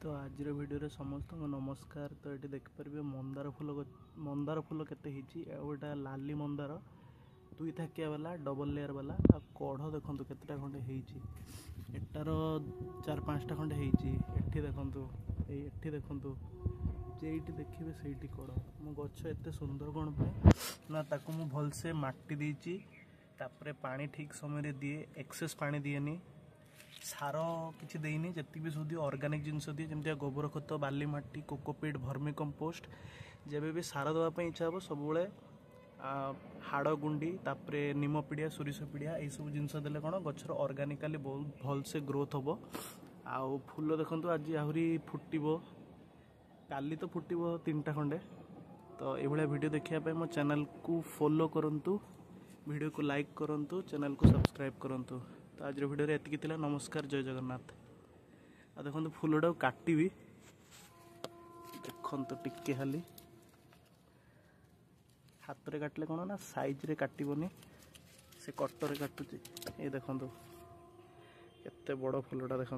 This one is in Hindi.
तो आज वीडियो समस्त नमस्कार। तो ये देखिपारे मंदार फूल केते गोटा लाली मंदार दुई थाकिया वाला डबल लेयर वाला आ कढ़ देखो केतेटा खंडे एटार 4-5टा खंडे एठी देखो जेठी देखिए से कढ़ मो गछ एत सुंदर कौन पे ना ताकू मु भलसे माटी देइची तापरे पानी ठीक समय दिए एक्सेस पानी दिएनी सार किसी देनी जी भी सुधी ऑर्गेनिक जिनस दिए जमी गोबर खत बाली माटी कोकोपीट भर्मी कंपोस्ट जब भी सार देवाई इच्छा हे सब हाड़ गुंडी तापरे नीम पिड़िया सोरिष पिड़िया यह सब जिनस देले कौन गचर ऑर्गेनिकली बहुत भलसे ग्रोथ हम आउ फूल देखो आज आहरी फुटब काली तो फुटब 3टा खंडे। तो ये वीडियो देखिए मो चैनल को फॉलो करंतु वीडियो को लाइक करंतु चैनल को सब्सक्राइब करंतु। तो आज वीडियो एतिकी थिला। नमस्कार, जय जगन्नाथ। आ देखो फूलटा काटिबी देखो टिके खाली हाथ रे काटले कौन ना साइज रे काटबनी से कटर काटुची ये देखो केते बड़ फूलटा देखो।